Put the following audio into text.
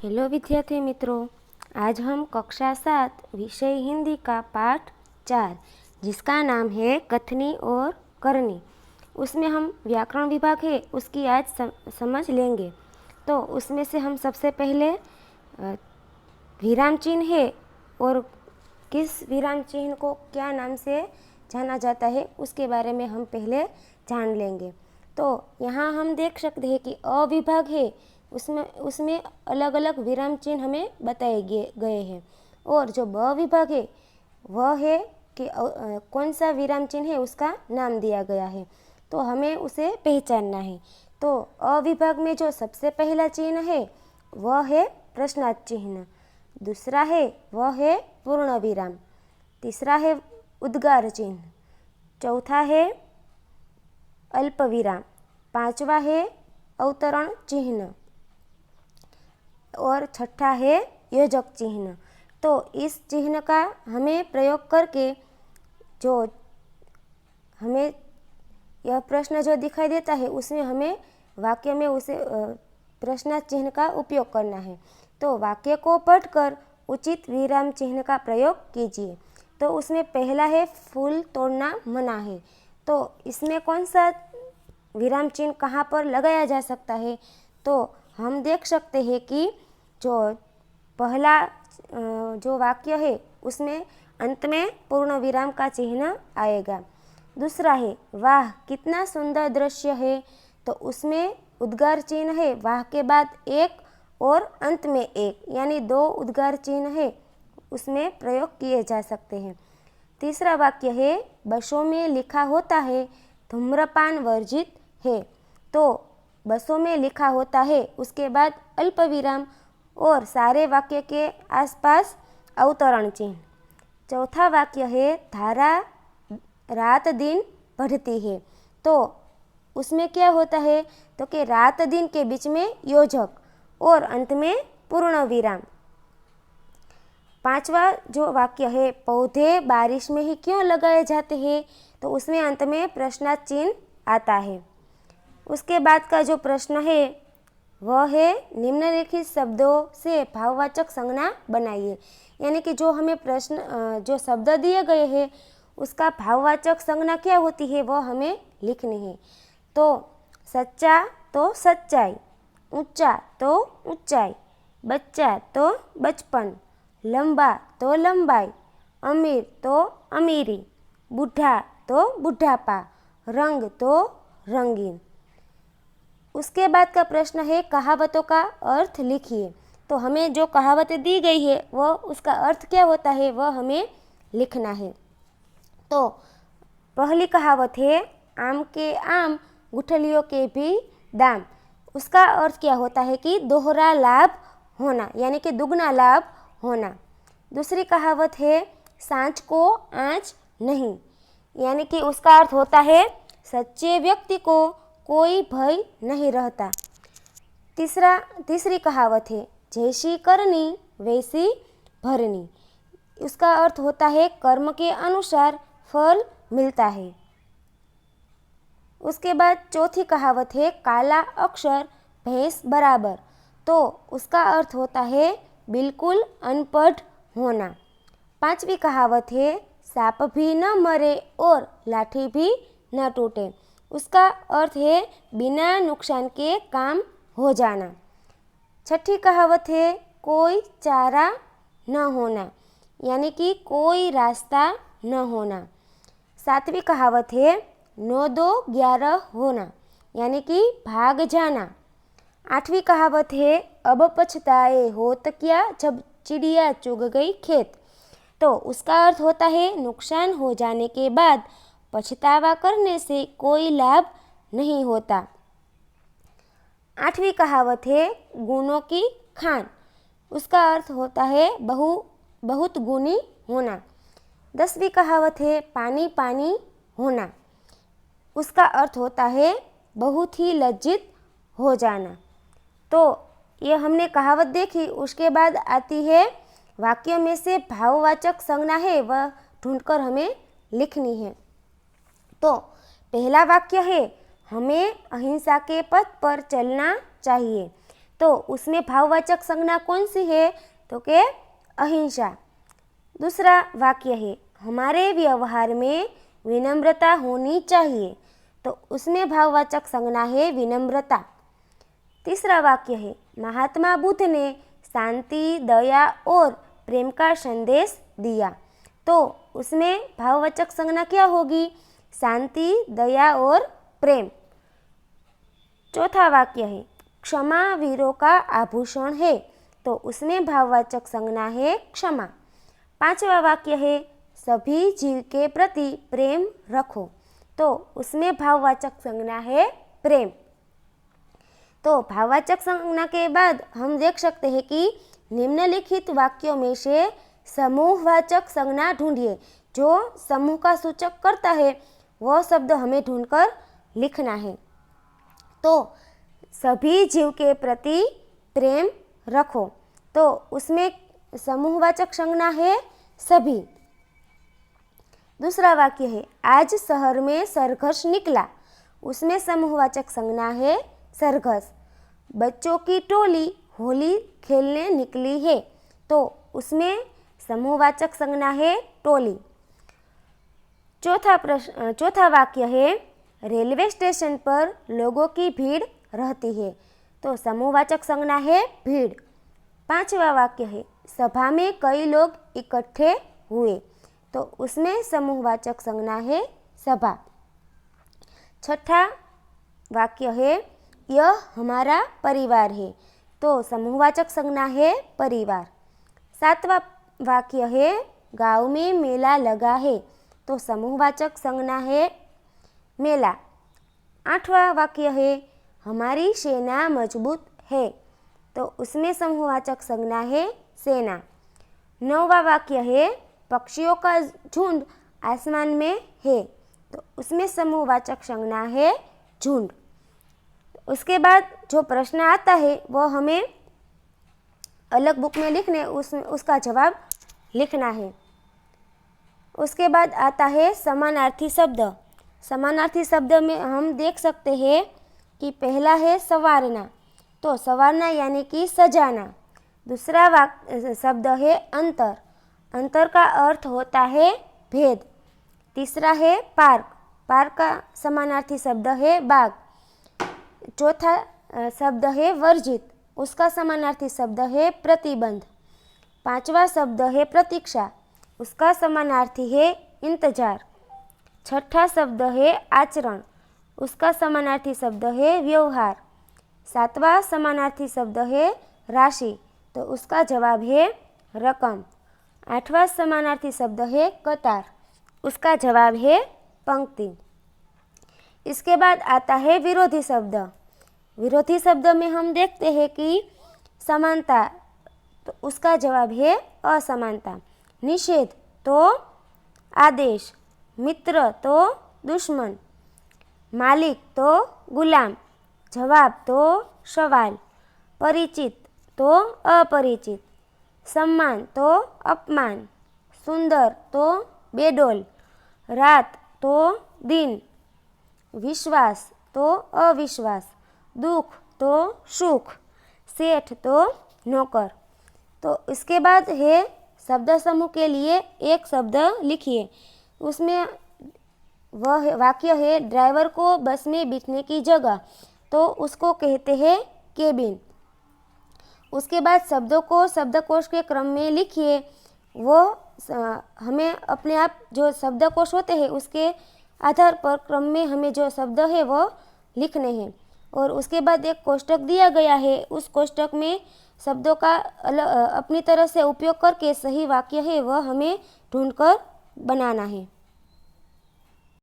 Hello विद्यार्थी मित्रों, आज हम कक्षा 7 विषय हिंदी का पाठ 4 जिसका नाम है कथनी और करनी, उसमें हम व्याकरण विभाग है उसकी आज समझ लेंगे। तो उसमें से हम सबसे पहले विराम चिन्ह है और किस विराम चिन्ह को क्या नाम से जाना जाता है उसके बारे में हम पहले जान लेंगे। तो यहाँ हम देख सकते हैं कि अ विभाग है उसमें अलग अलग विराम चिन्ह हमें बताए गए हैं, और जो ब विभाग है वह है कि कौन सा विराम चिन्ह है उसका नाम दिया गया है, तो हमें उसे पहचानना है। तो अ विभाग में जो सबसे पहला चिन्ह है वह है प्रश्नार्थ चिन्ह, दूसरा है वह है पूर्ण विराम, तीसरा है उद्गार चिन्ह, चौथा है अल्प विराम, पांचवा है अवतरण चिन्ह और छठा है योजक चिन्ह। तो इस चिन्ह का हमें प्रयोग करके जो हमें यह प्रश्न जो दिखाई देता है उसमें हमें वाक्य में उसे प्रश्नार्थ चिन्ह का उपयोग करना है। तो वाक्य को पढ़कर उचित विराम चिन्ह का प्रयोग कीजिए। तो उसमें पहला है फूल तोड़ना मना है, तो इसमें कौन सा विराम चिन्ह कहाँ पर लगाया जा सकता है? तो हम देख सकते हैं कि जो पहला जो वाक्य है उसमें अंत में पूर्ण विराम का चिन्ह आएगा। दूसरा है वाह कितना सुंदर दृश्य है, तो उसमें उद्गार चिन्ह है, वाह के बाद एक और अंत में एक, यानी दो उद्गार चिन्ह है उसमें प्रयोग किए जा सकते हैं। तीसरा वाक्य है बसों में लिखा होता है धूम्रपान वर्जित है, तो बसों में लिखा होता है उसके बाद अल्प विराम और सारे वाक्य के आसपास अवतरण चिन्ह। चौथा वाक्य है धारा रात दिन बढ़ती है, तो उसमें क्या होता है तो कि रात दिन के बीच में योजक और अंत में पूर्ण विराम। पांचवा जो वाक्य है पौधे बारिश में ही क्यों लगाए जाते हैं, तो उसमें अंत में प्रश्नार्थ चिन्ह आता है। उसके बाद का जो प्रश्न है वह है निम्नलिखित शब्दों से भाववाचक संज्ञा बनाइए, यानी कि जो हमें प्रश्न जो शब्द दिए गए हैं उसका भाववाचक संज्ञा क्या होती है वह हमें लिखनी है। तो सच्चा तो सच्चाई, ऊंचा तो ऊंचाई, बच्चा तो बचपन, लंबा तो लंबाई, अमीर तो अमीरी, बूढ़ा तो बुढ़ापा, रंग तो रंगीन। उसके बाद का प्रश्न है कहावतों का अर्थ लिखिए, तो हमें जो कहावतें दी गई है वह उसका अर्थ क्या होता है वह हमें लिखना है। तो पहली कहावत है आम के आम गुठलियों के भी दाम, उसका अर्थ क्या होता है कि दोहरा लाभ होना, यानी कि दुगना लाभ होना। दूसरी कहावत है सांच को आँच नहीं, यानी कि उसका अर्थ होता है सच्चे व्यक्ति को कोई भय नहीं रहता। तीसरी कहावत है जैसी करनी वैसी भरनी, उसका अर्थ होता है कर्म के अनुसार फल मिलता है। उसके बाद चौथी कहावत है काला अक्षर भैंस बराबर, तो उसका अर्थ होता है बिल्कुल अनपढ़ होना। पांचवी कहावत है सांप भी न मरे और लाठी भी न टूटे, उसका अर्थ है बिना नुकसान के काम हो जाना। छठी कहावत है कोई चारा न होना, यानी कि कोई रास्ता न होना। सातवीं कहावत है 9 2 11 होना, यानी कि भाग जाना। आठवीं कहावत है अब पछताए होत क्या जब चिड़िया चुग गई खेत, तो उसका अर्थ होता है नुकसान हो जाने के बाद पछतावा करने से कोई लाभ नहीं होता। आठवीं कहावत है गुणों की खान, उसका अर्थ होता है बहुत गुणी होना। 10वीं कहावत है पानी पानी होना, उसका अर्थ होता है बहुत ही लज्जित हो जाना। तो ये हमने कहावत देखी, उसके बाद आती है वाक्य में से भाववाचक संज्ञा है वह ढूंढकर हमें लिखनी है। तो पहला वाक्य है हमें अहिंसा के पथ पर चलना चाहिए, तो उसमें भाववाचक संज्ञा कौन सी है? तो के अहिंसा। दूसरा वाक्य है हमारे व्यवहार में विनम्रता होनी चाहिए, तो उसमें भाववाचक संज्ञा है विनम्रता। तीसरा वाक्य है महात्मा बुद्ध ने शांति, दया और प्रेम का संदेश दिया, तो उसमें भाववाचक संज्ञा क्या होगी? शांति, दया और प्रेम। चौथा वाक्य है क्षमा वीरों का आभूषण है, तो उसमें भाववाचक संज्ञा है क्षमा। पांचवा वाक्य है सभी जीव के प्रति प्रेम रखो, तो उसमें भाववाचक संज्ञा है प्रेम। तो भाववाचक संज्ञा के बाद हम देख सकते हैं कि निम्नलिखित वाक्यों में से समूहवाचक संज्ञा ढूंढिए। जो समूह का सूचक करता है वह शब्द हमें ढूंढकर लिखना है। तो सभी जीव के प्रति प्रेम रखो, तो उसमें समूहवाचक संज्ञा है सभी। दूसरा वाक्य है आज शहर में सरघस निकला, उसमें समूहवाचक संज्ञा है सरघस। बच्चों की टोली होली खेलने निकली है, तो उसमें समूहवाचक संज्ञा है टोली। चौथा वाक्य है रेलवे स्टेशन पर लोगों की भीड़ रहती है, तो समूहवाचक संज्ञा है भीड़। पांचवा वाक्य है सभा में कई लोग इकट्ठे हुए, तो उसमें समूहवाचक संज्ञा है सभा। छठा वाक्य है यह हमारा परिवार है, तो समूहवाचक संज्ञा है परिवार। सातवां वाक्य है गांव में मेला लगा है, तो समूहवाचक संज्ञा है मेला। आठवां वाक्य है हमारी सेना मजबूत है, तो उसमें समूहवाचक संज्ञा है सेना। नौवां वाक्य है पक्षियों का झुंड आसमान में है, तो उसमें समूहवाचक संज्ञा है झुंड। उसके बाद जो प्रश्न आता है वो हमें अलग बुक में लिखने उसका जवाब लिखना है। उसके बाद आता है समानार्थी शब्द। समानार्थी शब्द में हम देख सकते हैं कि पहला है संवारना, तो संवारना यानी कि सजाना। दूसरा शब्द है अंतर, अंतर का अर्थ होता है भेद। तीसरा है पार्क, पार्क का समानार्थी शब्द है बाग। चौथा शब्द है वर्जित, उसका समानार्थी शब्द है प्रतिबंध। पांचवा शब्द है प्रतीक्षा, उसका समानार्थी है इंतजार। छठा शब्द है आचरण, उसका समानार्थी शब्द है व्यवहार। सातवां समानार्थी शब्द है राशि, तो उसका जवाब है रकम। आठवां समानार्थी शब्द है कतार, उसका जवाब है पंक्ति। इसके बाद आता है विरोधी शब्द। विरोधी शब्द में हम देखते हैं कि समानता, तो उसका जवाब है असमानता। निषेध तो आदेश, मित्र तो दुश्मन, मालिक तो गुलाम, जवाब तो सवाल, परिचित तो अपरिचित, सम्मान तो अपमान, सुंदर तो बेडोल, रात तो दिन, विश्वास तो अविश्वास, दुख तो सुख, सेठ तो नौकर। तो इसके बाद है शब्द समूह के लिए एक शब्द लिखिए। उसमें वह वाक्य है ड्राइवर को बस में बैठने की जगह, तो उसको कहते हैं केबिन। उसके बाद शब्दों को शब्दकोश के क्रम में लिखिए। वो हमें अपने आप जो शब्दकोश होते हैं उसके आधार पर क्रम में हमें जो शब्द है वो लिखने हैं। और उसके बाद एक कोष्टक दिया गया है, उस कोष्टक में शब्दों का अपनी तरह से उपयोग करके सही वाक्य है वह हमें ढूंढकर बनाना है।